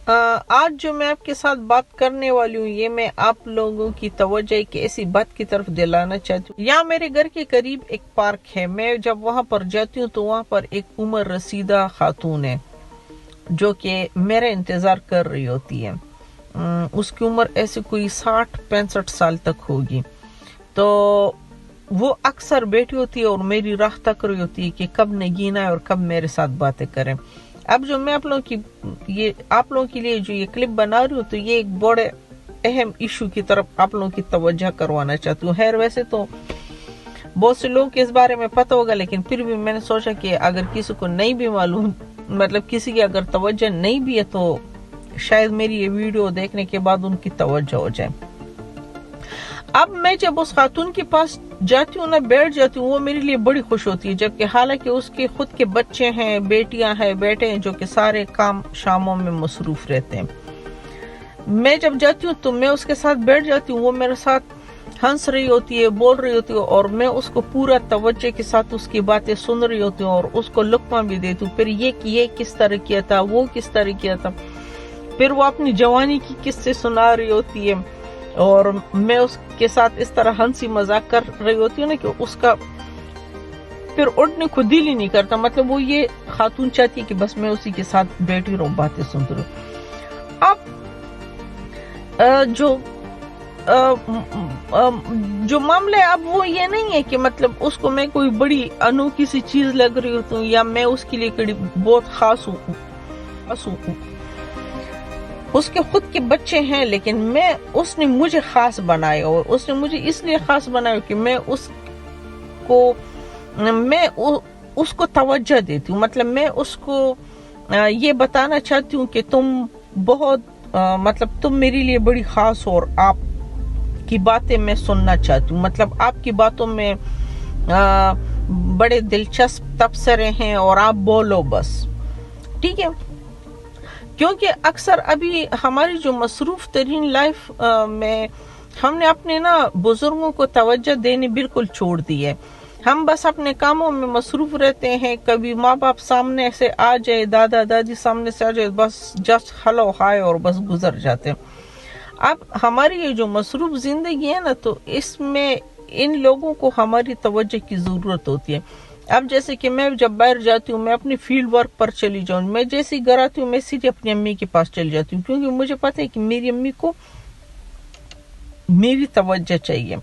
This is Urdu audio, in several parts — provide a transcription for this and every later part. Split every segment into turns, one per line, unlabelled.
آج جو میں آپ کے ساتھ بات کرنے والی ہوں یہ میں آپ لوگوں کی توجہ ایک ایسی بات کی طرف دلانا چاہتی ہوں. یہاں میرے گھر کے قریب ایک پارک ہے. میں جب وہاں پر جاتی ہوں تو وہاں پر ایک عمر رسیدہ خاتون ہے جو کہ میرا انتظار کر رہی ہوتی ہے. اس کی عمر ایسے کوئی 60-65 سال تک ہوگی. تو وہ اکثر بیٹھی ہوتی ہے اور میری راہ تک رہی ہوتی ہے کہ کب نگین آئے اور کب میرے ساتھ باتیں کریں. اب جو میں آپ لوگوں کے لیے جو یہ کلپ بنا رہی ہوں تو یہ ایک بڑے اہم ایشو کی طرف آپ لوگوں کی توجہ کروانا چاہتی ہوں. خیر ویسے تو بہت سے لوگوں کے اس بارے میں پتہ ہوگا لیکن پھر بھی میں نے سوچا کہ اگر کسی کو نہیں بھی معلوم مطلب کسی کی اگر توجہ نہیں بھی ہے تو شاید میری یہ ویڈیو دیکھنے کے بعد ان کی توجہ ہو جائے. اب میں جب اس خاتون کے پاس جاتی ہوں بیٹھ جاتی ہوں وہ میرے لیے بڑی خوش ہوتی ہے جبکہ حالانکہ اس کے خود کے بچے ہیں بیٹیاں ہیں بیٹے ہیں جو کہ سارے کام شاموں میں مصروف رہتے ہیں. میں جب جاتی ہوں تو میں اس کے ساتھ بیٹھ جاتی ہوں. وہ میرے ساتھ ہنس رہی ہوتی ہے بول رہی ہوتی ہے اور میں اس کو پورا توجہ کے ساتھ اس کی باتیں سن رہی ہوتی ہوں اور اس کو لقمہ بھی دیتی ہوں. پھر یہ کس طرح کیا تھا وہ کس طرح کیا تھا. پھر وہ اپنی جوانی کی قصے سنا رہی ہوتی ہے اور میں اس کے ساتھ اس طرح ہنسی مذاق کر رہی ہوتی ہوں نا کہ اس کا پھر اٹھنے کو دل ہی نہیں کرتا. مطلب وہ یہ خاتون چاہتی ہے کہ بس میں اسی کے ساتھ بیٹھی رہوں باتیں سنتی رہوں. اب جو معاملہ ہے اب وہ یہ نہیں ہے کہ مطلب اس کو میں کوئی بڑی انوکھی سی چیز لگ رہی ہوتی ہوں یا میں اس کے لیے بہت خاص ہوں. اس کے خود کے بچے ہیں لیکن اس نے مجھے خاص بنایا اور اس نے مجھے اس لیے خاص بنایا کہ میں اس کو توجہ دیتی ہوں. مطلب میں اس کو یہ بتانا چاہتی ہوں کہ تم بہت مطلب تم میرے لیے بڑی خاص ہو اور آپ کی باتیں میں سننا چاہتی ہوں. مطلب آپ کی باتوں میں بڑے دلچسپ تبصرے ہیں اور آپ بولو بس ٹھیک ہے. کیونکہ اکثر ابھی ہماری جو مصروف ترین لائف میں ہم نے اپنے بزرگوں کو توجہ دینے بالکل چھوڑ دی ہے. ہم بس اپنے کاموں میں مصروف رہتے ہیں. کبھی ماں باپ سامنے سے آ جائے دادا دادی سامنے سے آ جائے بس جسٹ ہلو ہائے اور بس گزر جاتے ہیں. اب ہماری یہ جو مصروف زندگی ہے نا تو اس میں ان لوگوں کو ہماری توجہ کی ضرورت ہوتی ہے. اب جیسے کہ میں جب باہر جاتی ہوں میں اپنی فیلڈ ورک پر چلی جاؤں میں جیسے ہی گھر آتی ہوں میں سیدھے اپنی امی کے پاس چلی جاتی ہوں کیونکہ مجھے پتہ ہے کہ میری امی کو میری توجہ چاہیے.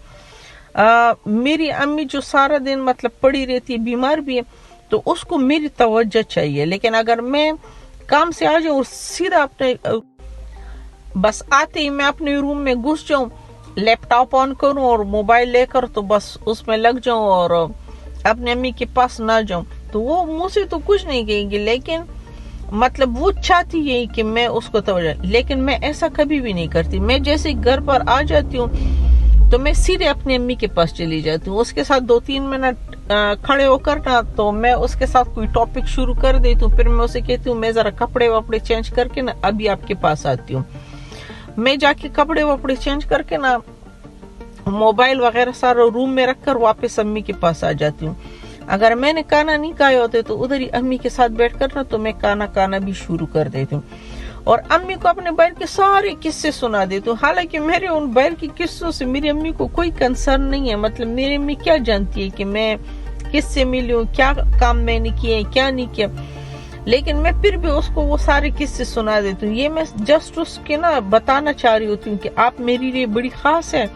میری امی جو سارا دن مطلب پڑی رہتی ہے بیمار بھی ہے تو اس کو میری توجہ چاہیے. لیکن اگر میں کام سے آ جاؤں اور سیدھا بس آتے ہی میں اپنے روم میں گھس جاؤں لیپ ٹاپ آن کروں اور موبائل لے کر تو بس اس میں لگ جاؤں اور اپنے امی کے پاس نہ جاؤں تو وہ مجھ سے تو کچھ نہیں کہیں گی لیکن مطلب وہ چاہتی ہے کہ میں اس کو توجہ. لیکن میں ایسا کبھی بھی نہیں کرتی. میں جیسے گھر پر آ جاتی ہوں تو میں سیدھے اپنی امی کے پاس چلی جاتی ہوں. اس کے ساتھ 2-3 منٹ کھڑے ہو کر تو میں اس کے ساتھ کوئی ٹاپک شروع کر دیتی ہوں. پھر میں اسے کہتی ہوں میں ذرا کپڑے وپڑے چینج کر کے ابھی آپ کے پاس آتی ہوں. میں جا کے کپڑے وپڑے چینج کر کے موبائل وغیرہ سارا روم میں رکھ کر واپس امی کے پاس آ جاتی ہوں. اگر میں نے کھانا نہیں کھایا ہوتے تو ادھر ہی امی کے ساتھ بیٹھ کر تو میں کھانا بھی شروع کر دیتی ہوں اور امی کو اپنے باہر کے سارے قصے سنا دیتی ہوں. حالانکہ میرے ان باہر کے قصوں سے میری امی کو کوئی کنسرن نہیں ہے. مطلب میری امی کیا جانتی ہے کہ میں کس سے ملی ہوں کیا کام میں نے کیے کیا نہیں کیا. لیکن میں پھر بھی اس کو وہ سارے قصے سنا دیتی ہوں. یہ میں جسٹ اس کے بتانا چاہ رہی ہوتی ہوں کہ آپ میری لیے بڑی خاص ہے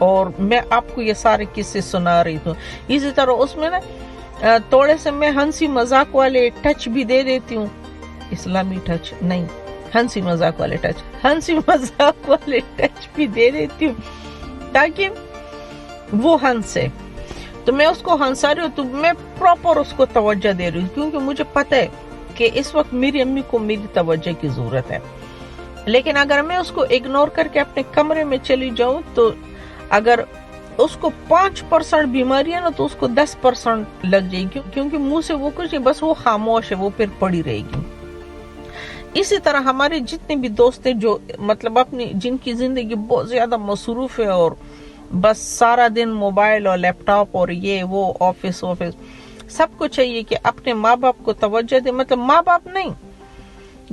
اور میں آپ کو یہ سارے قصے سنا رہی ہوں. اسی طرح اس میں تھوڑے سے میں ہنسی مذاق والے ٹچ بھی دے دیتی ہوں. اسلامی ٹچ نہیں ہنسی مذاق والے ٹچ بھی دے دیتی ہوں تاکہ وہ ہنسے. تو میں اس کو ہنسا رہی ہوں تو میں پراپر اس کو توجہ دے رہی ہوں کیونکہ مجھے پتہ ہے کہ اس وقت میری امی کو میری توجہ کی ضرورت ہے. لیکن اگر میں اس کو اگنور کر کے اپنے کمرے میں چلی جاؤں تو اگر اس کو 5% بیماری ہے تو اس کو 10% لگ جائے گی کیونکہ منہ سے وہ کچھ نہیں بس وہ خاموش ہے وہ پھر پڑی رہے گی. اسی طرح ہمارے جتنے بھی دوست ہیں جو مطلب جن کی زندگی بہت زیادہ مصروف ہے اور بس سارا دن موبائل اور لیپ ٹاپ اور یہ وہ آفس سب کو چاہیے کہ اپنے ماں باپ کو توجہ دے. مطلب ماں باپ نہیں